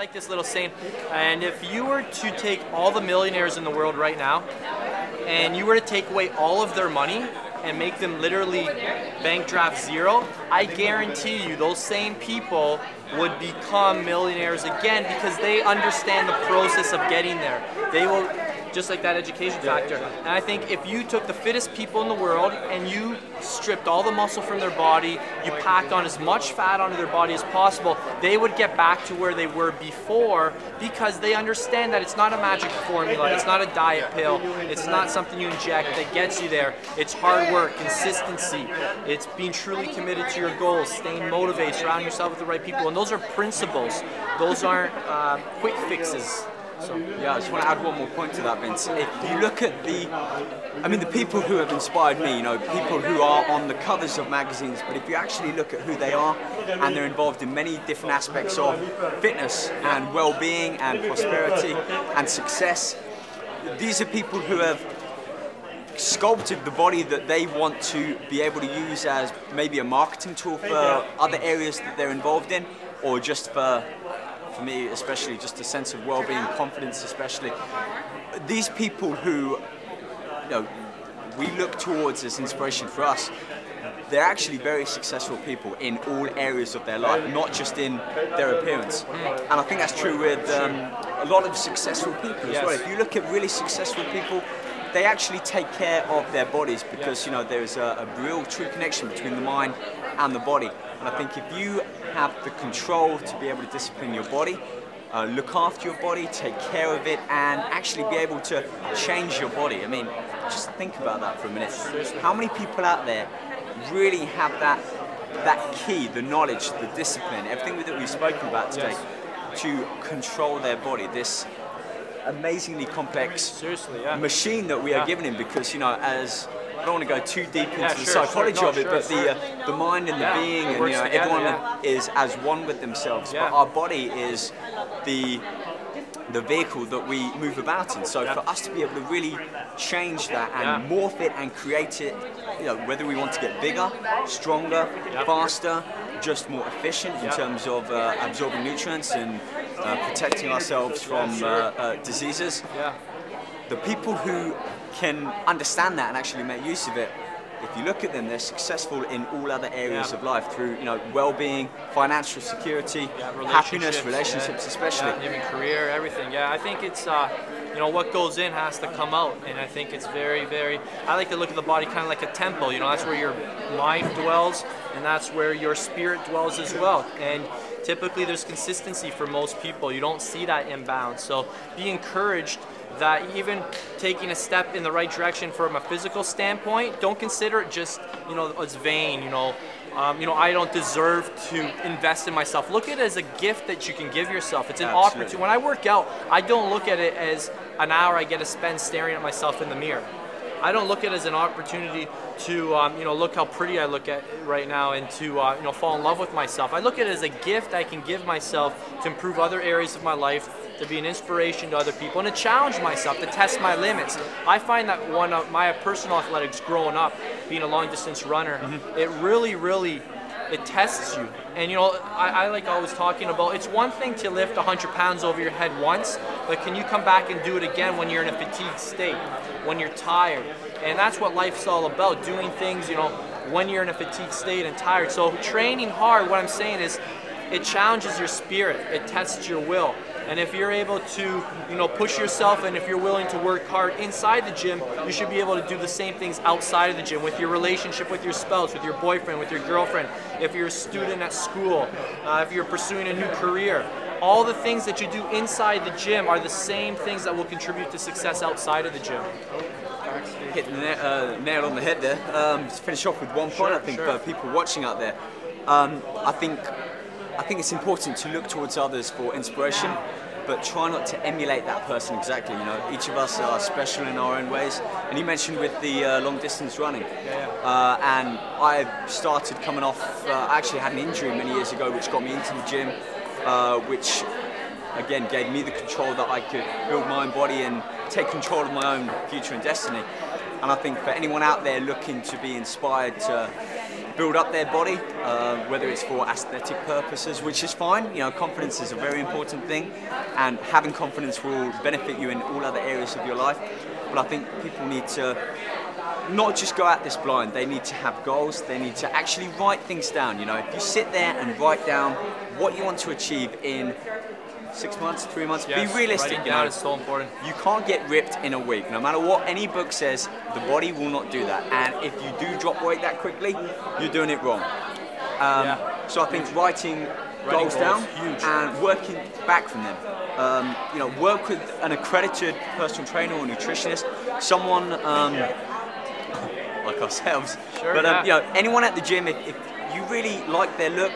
like this little saying, and if you were to take all the millionaires in the world right now, and you were to take away all of their money and make them literally bank draft zero, I guarantee you those same people would become millionaires again because they understand the process of getting there. They will, just like that education factor. And I think if you took the fittest people in the world and you stripped all the muscle from their body, you packed on as much fat onto their body as possible, they would get back to where they were before because they understand that it's not a magic formula, it's not a diet pill, it's not something you inject that gets you there. It's hard work, consistency, it's being truly committed to your goals, staying motivated, surrounding yourself with the right people, and those are principles. Those aren't quick fixes. So, yeah, I just want to add one more point to that, Vince. If you look at the people who have inspired me, people who are on the covers of magazines, but if you actually look at who they are, and they're involved in many different aspects of fitness and well-being and prosperity and success, these are people who have sculpted the body that they want to be able to use as maybe a marketing tool for other areas that they're involved in, or just for me especially, just a sense of well-being, confidence especially. These people who we look towards as inspiration for us, they're actually very successful people in all areas of their life, not just in their appearance. And I think that's true with a lot of successful people as well. If you look at really successful people, they actually take care of their bodies because there's a real true connection between the mind and the body. And I think if you have the control to be able to discipline your body, look after your body, take care of it, and actually be able to change your body. I mean, just think about that for a minute. How many people out there really have that key, the knowledge, the discipline, everything that we've spoken about today, to control their body? This amazingly complex machine that we are given him, because as I don't want to go too deep into the psychology of it, but the mind and the being, and everyone is as one with themselves. But our body is the vehicle that we move about in. So for us to be able to really change that and morph it and create it, whether we want to get bigger, stronger, faster, just more efficient in terms of absorbing nutrients and protecting ourselves from diseases. The people who can understand that and actually make use of it, if you look at them, they're successful in all other areas of life through well-being, financial security, happiness, relationships especially. Even career, everything. I think it's what goes in has to come out, and I think it's very, very, I like to look at the body kind of like a temple. That's where your mind dwells, and that's where your spirit dwells as well. And typically there's consistency for most people. You don't see that imbalance. So be encouraged that even taking a step in the right direction from a physical standpoint, don't consider it just, it's vain, I don't deserve to invest in myself. Look at it as a gift that you can give yourself. It's an opportunity. When I work out, I don't look at it as an hour I get to spend staring at myself in the mirror. I don't look at it as an opportunity to, look how pretty I look at right now and to, fall in love with myself. I look at it as a gift I can give myself to improve other areas of my life, to be an inspiration to other people, and to challenge myself, to test my limits. I find that one of my personal athletics growing up, being a long distance runner, it really, really, it tests you. And I like always talking about, it's one thing to lift 100 pounds over your head once, but can you come back and do it again when you're in a fatigued state, when you're tired? And that's what life's all about, doing things, when you're in a fatigued state and tired. So training hard, what I'm saying is, it challenges your spirit, it tests your will. And if you're able to, push yourself, and if you're willing to work hard inside the gym, you should be able to do the same things outside of the gym, with your relationship with your spouse, with your boyfriend, with your girlfriend, if you're a student at school, if you're pursuing a new career. All the things that you do inside the gym are the same things that will contribute to success outside of the gym. Hit the nail on the head there. To finish off with one point, I think for people watching out there, I think it's important to look towards others for inspiration, but try not to emulate that person exactly. Each of us are special in our own ways. And you mentioned with the long distance running, and I started coming off. I actually had an injury many years ago, which got me into the gym, which again gave me the control that I could build my own body and take control of my own future and destiny. And I think for anyone out there looking to be inspired to build up their body, whether it's for aesthetic purposes, which is fine, you know, confidence is a very important thing, and having confidence will benefit you in all other areas of your life. But I think people need to not just go at this blind, they need to have goals, they need to actually write things down. You know, if you sit there and write down what you want to achieve in 6 months, 3 months, yes, be realistic. Writing down is so important. You can't get ripped in a week. No matter what any book says, the body will not do that. And if you do drop weight that quickly, you're doing it wrong. So I think writing goals down huge. And working back from them. You know, work with an accredited personal trainer or nutritionist, someone like ourselves. Sure, but you know, anyone at the gym, if you really like their look,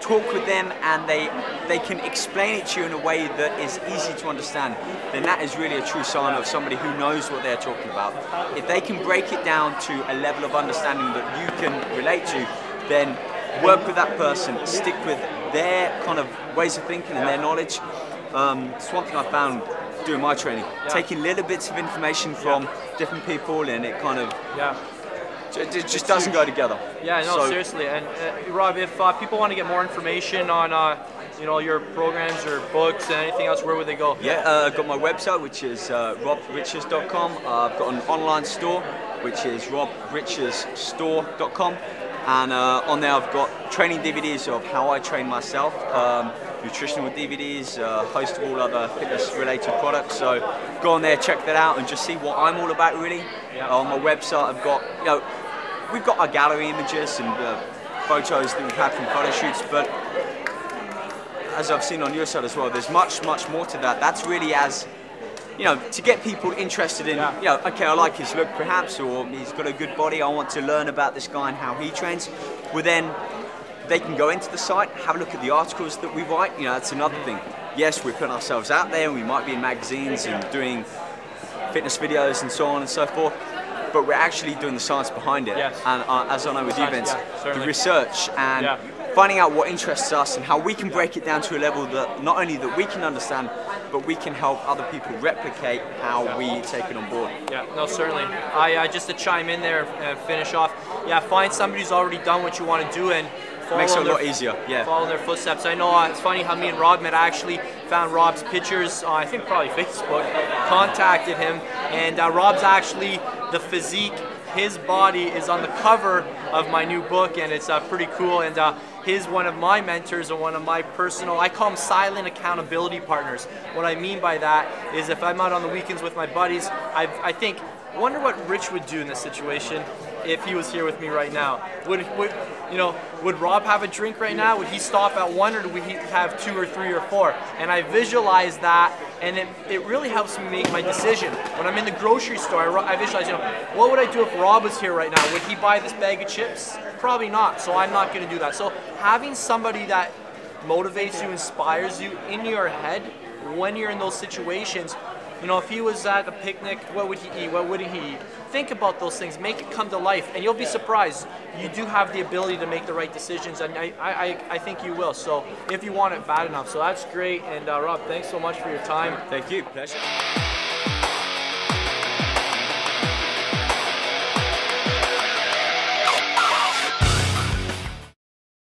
talk with them and they can explain it to you in a way that is easy to understand, then that is really a true sign of somebody who knows what they're talking about. If they can break it down to a level of understanding that you can relate to, then work with that person, stick with their kind of ways of thinking and their knowledge. It's one thing I found doing my training, taking little bits of information from different people, and it kind of it just doesn't go together. Yeah, no, so, seriously. And Rob, if people want to get more information on you know, your programs or books and anything else, where would they go? Yeah, I've got my website, which is robriches.com. I've got an online store, which is robrichesstore.com. And on there I've got training DVDs of how I train myself, nutritional DVDs, a host of all other fitness related products. So go on there, check that out, and just see what I'm all about really. On my website I've got, you know, we've got our gallery images and photos that we've had from photo shoots, but as I've seen on your side as well, there's much more to that. That's really as, you know, to get people interested in, you know, okay, I like his look perhaps, or he's got a good body, I want to learn about this guy and how he trains. Well then, they can go into the site, have a look at the articles that we write. You know, that's another thing. Yes, we're putting ourselves out there, and we might be in magazines and doing fitness videos and so on and so forth, but we're actually doing the science behind it. Yes. And as I know with you, Vince, the research and finding out what interests us and how we can break it down to a level that not only that we can understand, but we can help other people replicate how we take it on board. Yeah, no, certainly. Just to chime in there and finish off, find somebody who's already done what you want to do and makes it a lot easier. Follow their footsteps. I know it's funny how me and Rob met. I actually found Rob's pictures on, I think probably Facebook, contacted him, and Rob's actually the physique. His body is on the cover of my new book, and it's pretty cool. And he's one of my mentors and one of my personal, I call them silent accountability partners. What I mean by that is if I'm out on the weekends with my buddies, I wonder what Rich would do in this situation if he was here with me right now. Would Rob have a drink right now? Would he stop at one, or would he have 2 or 3 or 4? And I visualize that, and it really helps me make my decision. When I'm in the grocery store, I visualize, you know, what would I do if Rob was here right now? Would he buy this bag of chips? Probably not, so I'm not going to do that. So having somebody that motivates you, inspires you in your head when you're in those situations. You know, if he was at a picnic, what would he eat? What wouldn't he eat? Think about those things. Make it come to life, and you'll be surprised. You do have the ability to make the right decisions, and I think you will. So if you want it bad enough. So that's great. And Rob, thanks so much for your time. Thank you. Pleasure.